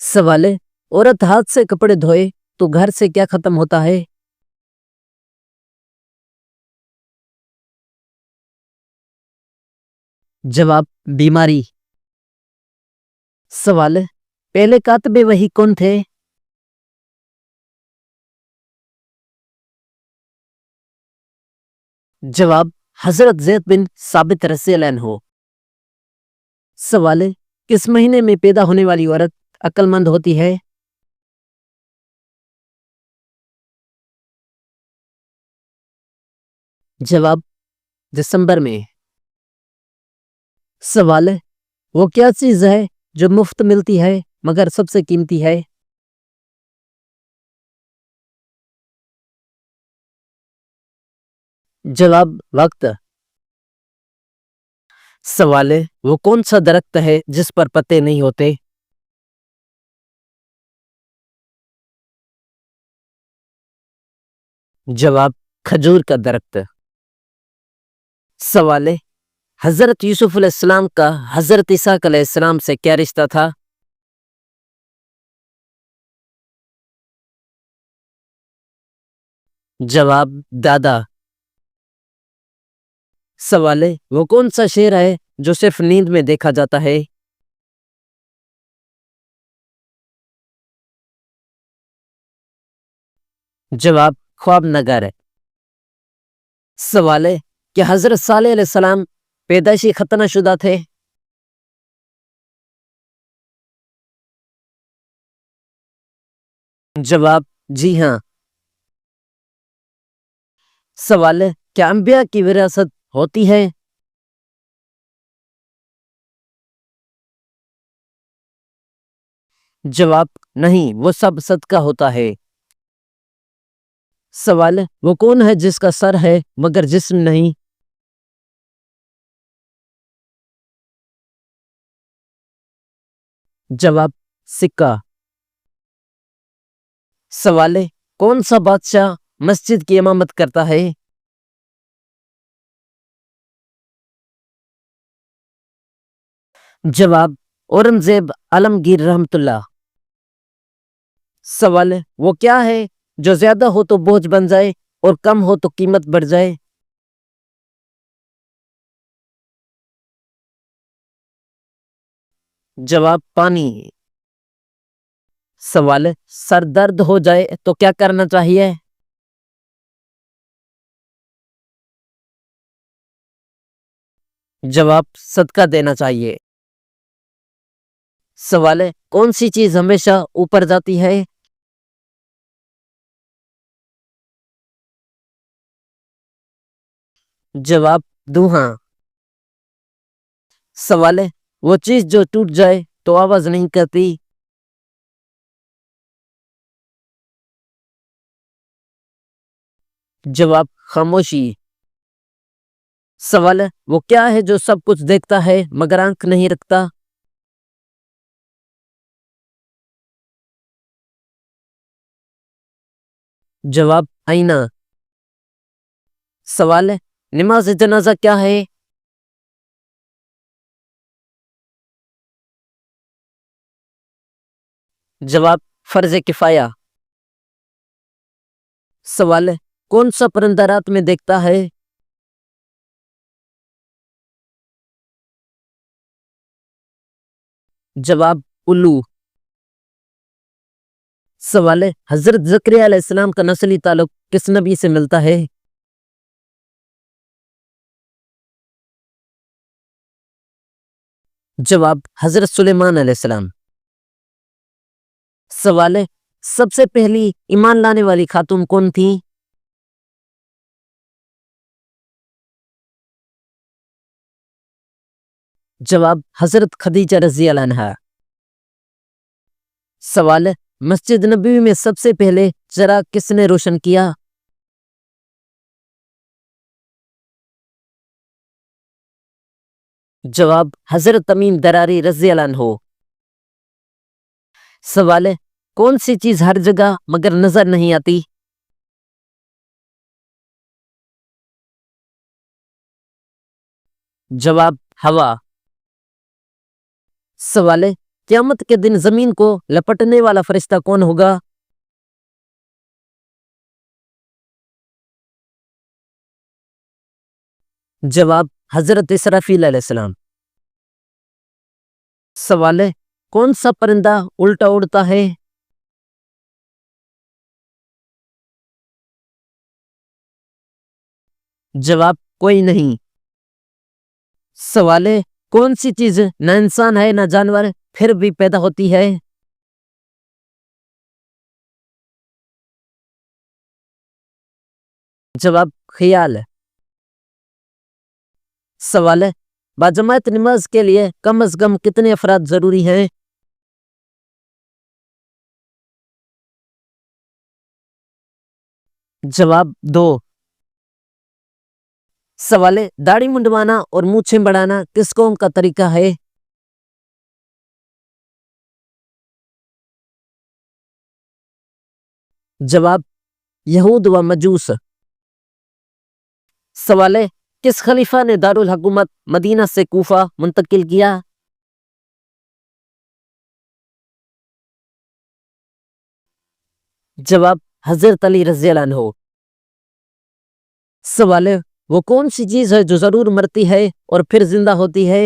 سوال ہے، عورت ہاتھ سے کپڑے دھوئے تو گھر سے کیا ختم ہوتا ہے؟ جواب بیماری۔ سوال ہے، پہلے کاتب وحی کون تھے؟ جواب حضرت زید بن ثابت رضی اللہ عنہ۔ سوال ہے، کس مہینے میں پیدا ہونے والی عورت عقل مند ہوتی ہے؟ جواب دسمبر میں۔ سوال ہے، وہ کیا چیز ہے جو مفت ملتی ہے مگر سب سے قیمتی ہے؟ جواب وقت۔ سوال ہے، وہ کون سا درخت ہے جس پر پتے نہیں ہوتے؟ جواب کھجور کا درخت۔ سوال ہے، حضرت یوسف علیہ السلام کا حضرت اسحاق علیہ السلام سے کیا رشتہ تھا؟ جواب دادا۔ سوال ہے، وہ کون سا شیر ہے جو صرف نیند میں دیکھا جاتا ہے؟ جواب خواب نگر ہے۔ سوال ہے، کہ حضرت صالح علیہ السلام پیدائشی ختنہ شدہ تھے؟ جواب جی ہاں۔ سوال ہے، کیا انبیاء کی وراثت ہوتی ہے؟ جواب نہیں، وہ سب صدقہ ہوتا ہے۔ سوال ہے، وہ کون ہے جس کا سر ہے مگر جسم نہیں؟ جواب سکہ۔ سوال ہے، کون سا بادشاہ مسجد کی امامت کرتا ہے؟ جواب اورنگزیب عالمگیر رحمت اللہ۔ سوال ہے، وہ کیا ہے جو زیادہ ہو تو بوجھ بن جائے اور کم ہو تو قیمت بڑھ جائے؟ جواب پانی۔ سوال ہے، سر درد ہو جائے تو کیا کرنا چاہیے؟ جواب صدقہ دینا چاہیے۔ سوال ہے، کون سی چیز ہمیشہ اوپر جاتی ہے؟ جواب دھواں۔ سوال ہے، وہ چیز جو ٹوٹ جائے تو آواز نہیں کرتی؟ جواب خاموشی۔ سوال ہے، وہ کیا ہے جو سب کچھ دیکھتا ہے مگر آنکھ نہیں رکھتا؟ جواب آئینہ۔ سوال ہے، نماز جنازہ کیا ہے؟ جواب فرض کفایہ۔ سوال ہے، کون سا پرندہ رات میں دیکھتا ہے؟ جواب الو۔ سوال ہے، حضرت زکریا علیہ السلام کا نسلی تعلق کس نبی سے ملتا ہے؟ جواب حضرت سلیمان علیہ السلام۔ سوال ہے، سب سے پہلی ایمان لانے والی خاتون کون تھی؟ جواب حضرت خدیجہ رضی اللہ عنہا۔ سوال ہے، مسجد نبوی میں سب سے پہلے چراغ کس نے روشن کیا؟ جواب حضرت تمیم دراری رضی اللہ عنہ۔ سوال ہے، کون سی چیز ہر جگہ مگر نظر نہیں آتی؟ جواب ہوا۔ سوال ہے، قیامت کے دن زمین کو لپٹنے والا فرشتہ کون ہوگا؟ جواب حضرت اسرافیل علیہ السلام۔ سوال ہے کون سا پرندہ الٹا اڑتا ہے؟ جواب کوئی نہیں۔ سوال ہے کون سی چیز نہ انسان ہے نہ جانور پھر بھی پیدا ہوتی ہے؟ جواب خیال ہے۔ سوال ہے باجماعت نماز کے لیے کم از کم کتنے افراد ضروری ہیں؟ جواب 2۔ سوال ہے داڑھی منڈوانا اور مونچھیں بڑھانا کس قوم کا طریقہ ہے؟ جواب یہود و مجوس۔ سوال ہے کس خلیفہ نے دارالحکومت مدینہ سے کوفہ منتقل کیا؟ جواب حضرت علی رضی اللہ عنہ۔ سوال ہے وہ کون سی چیز ہے جو ضرور مرتی ہے اور پھر زندہ ہوتی ہے؟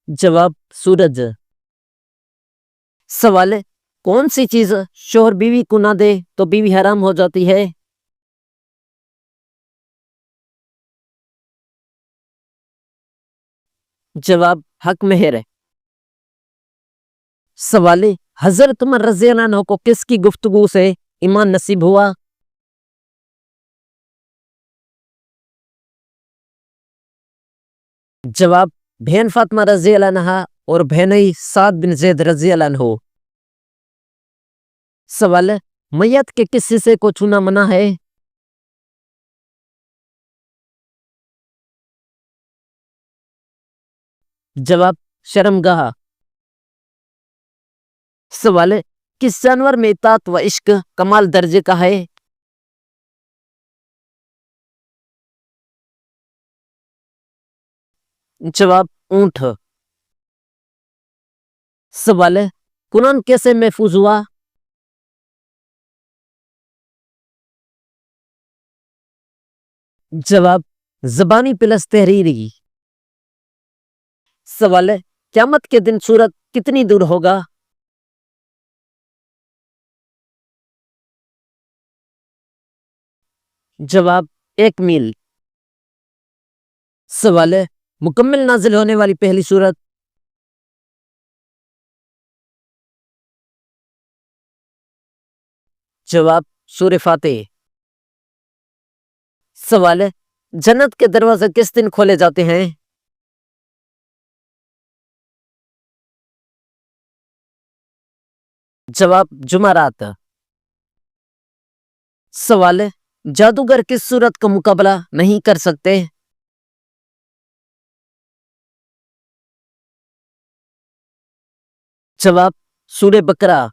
جواب سورج۔ سوال ہے کون سی چیز شوہر بیوی کو نہ دے تو بیوی حرام ہو جاتی ہے؟ جواب حق مہر ہے۔ سوال ہے حضرت عمر رضی اللہ عنہ کو کس کی گفتگو سے ایمان نصیب ہوا؟ جواب بہن فاطمہ رضی اللہ عنہ اور بہنئی سعد بن زید رضی اللہ عنہ۔ سوال ہے میت کے کس حصے کو چھونا منع ہے؟ جواب شرمگاہ۔ سوال ہے کس جانور میں اطاعت و عشق کمال درجے کا ہے؟ جواب اونٹ۔ سوال ہے قرآن کیسے محفوظ ہوا؟ جواب زبانی پلس تحریری۔ سوال ہے قیامت کے دن سورج کتنی دور ہوگا؟ جواب 1 میل۔ سوال ہے مکمل نازل ہونے والی پہلی سورت؟ جواب سورہ فاتح۔ سوال ہے جنت کے دروازے کس دن کھولے جاتے ہیں؟ جواب جمعرات۔ سوال ہے جادوگر کس صورت کا مقابلہ نہیں کر سکتے؟ جواب سورہ بقرہ۔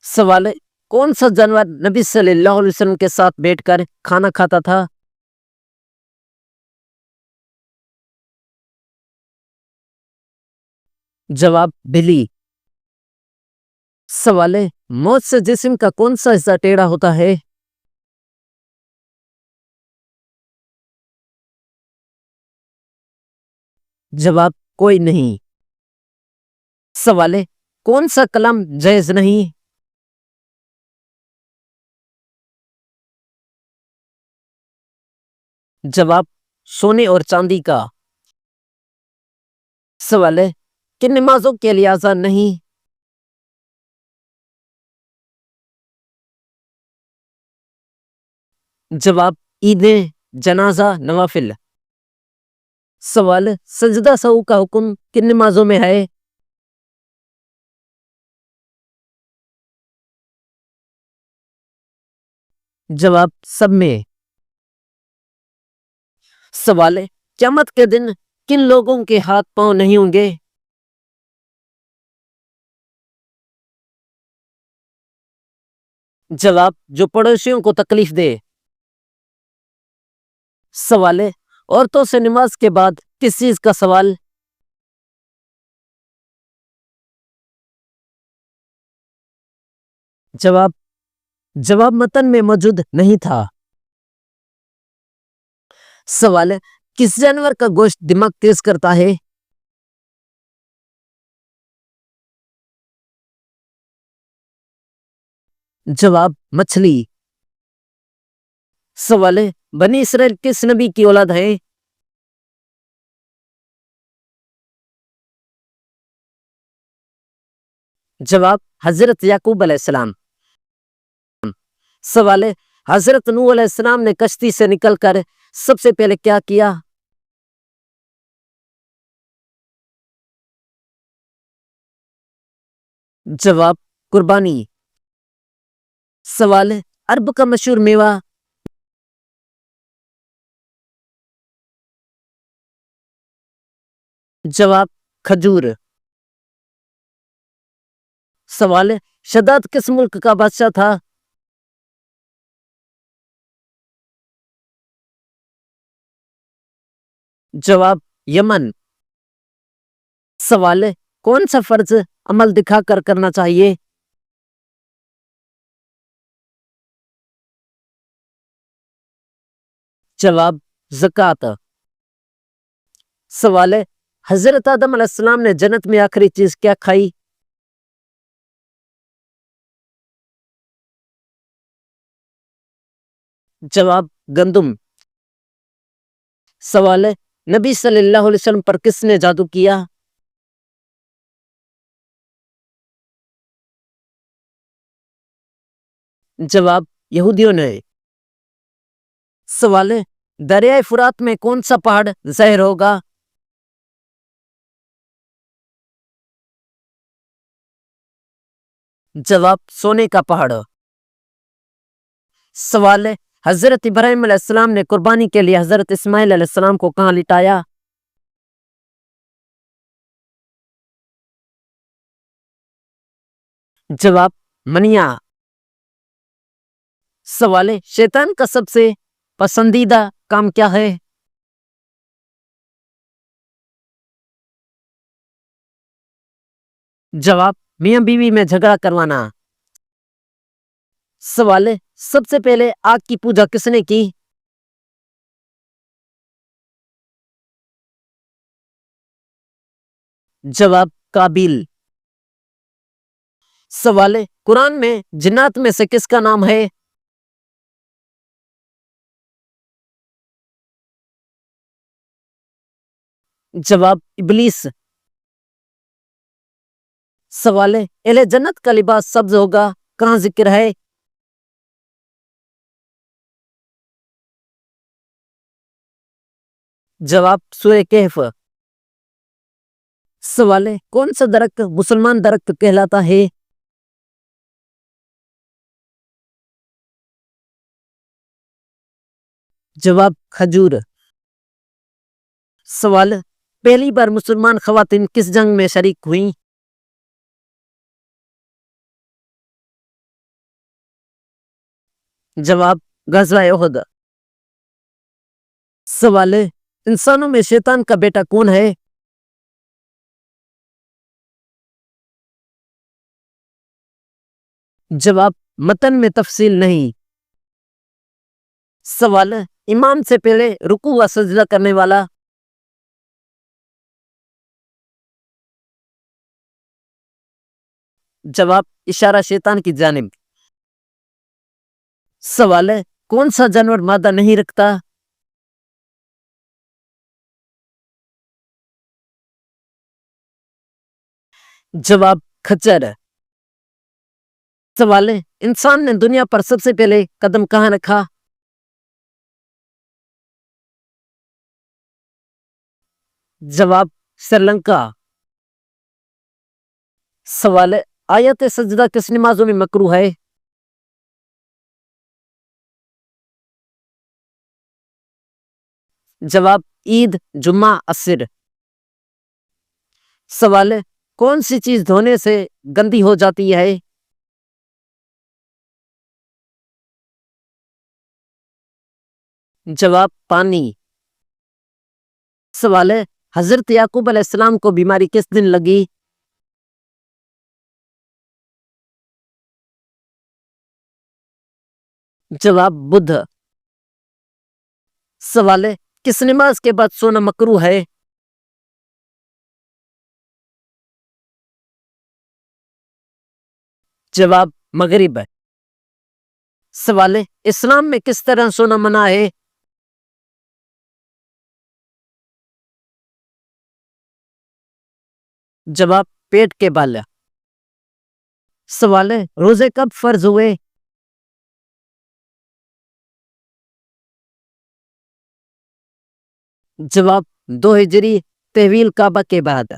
سوال ہے کون سا جانور نبی صلی اللہ علیہ وسلم کے ساتھ بیٹھ کر کھانا کھاتا تھا؟ جواب بلی۔ سوال ہے موت سے جسم کا کون سا حصہ ٹیڑھا ہوتا ہے؟ جواب کوئی نہیں۔ سوال ہے کون سا کلام جائز نہیں؟ جواب سونے اور چاندی کا۔ سوال ہے کن نمازوں کے لیے اذان نہیں؟ جواب عیدیں، جنازہ، نوافل۔ سوال سجدہ سہو کا حکم کن نمازوں میں ہے؟ جواب سب میں۔ سوال ہے قیامت کے دن کن لوگوں کے ہاتھ پاؤں نہیں ہوں گے؟ جواب جو پڑوسیوں کو تکلیف دے۔ سوال ہے عورتوں سے نماز کے بعد کس چیز کا سوال؟ جواب جواب متن میں موجود نہیں تھا۔ سوال ہے کس جانور کا گوشت دماغ تیز کرتا ہے؟ جواب مچھلی۔ سوال ہے بنی اسرائیل کس نبی کی اولاد ہے؟ جواب حضرت یعقوب علیہ السلام۔ سوال ہے حضرت نوح علیہ السلام نے کشتی سے نکل کر سب سے پہلے کیا کیا؟ جواب قربانی۔ سوال ہے عرب کا مشہور میوہ؟ جواب کھجور۔ سوال ہے شداد کس ملک کا بادشاہ تھا؟ جواب یمن۔ سوال ہے کون سا فرض عمل دکھا کر کرنا چاہیے؟ جواب زکوٰۃ۔ سوال ہے حضرت آدم علیہ السلام نے جنت میں آخری چیز کیا کھائی؟ جواب گندم۔ سوال ہے نبی صلی اللہ علیہ وسلم پر کس نے جادو کیا؟ جواب یہودیوں نے۔ سوال ہے دریائے فرات میں کون سا پہاڑ ظاہر ہوگا؟ جواب سونے کا پہاڑ۔ سوال ہے حضرت ابراہیم علیہ السلام نے قربانی کے لیے حضرت اسماعیل علیہ السلام کو کہاں لٹایا؟ جواب منیا۔ سوال ہے شیطان کا سب سے پسندیدہ کام کیا ہے؟ جواب میاں بیوی میں جھگڑا کروانا۔ سوال ہے سب سے پہلے آگ کی پوجا کس نے کی؟ جواب قابیل۔ سوال ہے قرآن میں جنات میں سے کس کا نام ہے؟ جواب ابلیس۔ سوال ہے اہل جنت کا لباس سبز ہوگا کہاں ذکر ہے؟ جواب سورہ کہف۔ سوال ہے کون سا درخت مسلمان درخت کہلاتا ہے؟ جواب کھجور۔ سوال پہلی بار مسلمان خواتین کس جنگ میں شریک ہوئیں؟ جواب غزوہ احد۔ سوال ہے انسانوں میں شیطان کا بیٹا کون ہے؟ جواب متن میں تفصیل نہیں۔ سوال ہے امام سے پہلے رکوع و سجدہ کرنے والا؟ جواب اشارہ شیطان کی جانب۔ سوال ہے کون سا جانور مادہ نہیں رکھتا؟ جواب کھچر۔ سوال ہے انسان نے دنیا پر سب سے پہلے قدم کہاں رکھا؟ جواب سری لنکا۔ سوال ہے آیت سجدہ کس نمازوں میں مکروہ ہے؟ جواب عید جمعہ عصر۔ سوال ہے کون سی چیز دھونے سے گندی ہو جاتی ہے؟ جواب پانی۔ سوال ہے حضرت یعقوب علیہ السلام کو بیماری کس دن لگی؟ جواب بدھ۔ سوال ہے کس نماز کے بعد سونا مکروہ ہے؟ جواب مغرب۔ سوال ہے اسلام میں کس طرح سونا منع ہے؟ جواب پیٹ کے بال۔ سوال ہے روزے کب فرض ہوئے؟ جواب 2 ہجری تحویل کعبہ کے بعد۔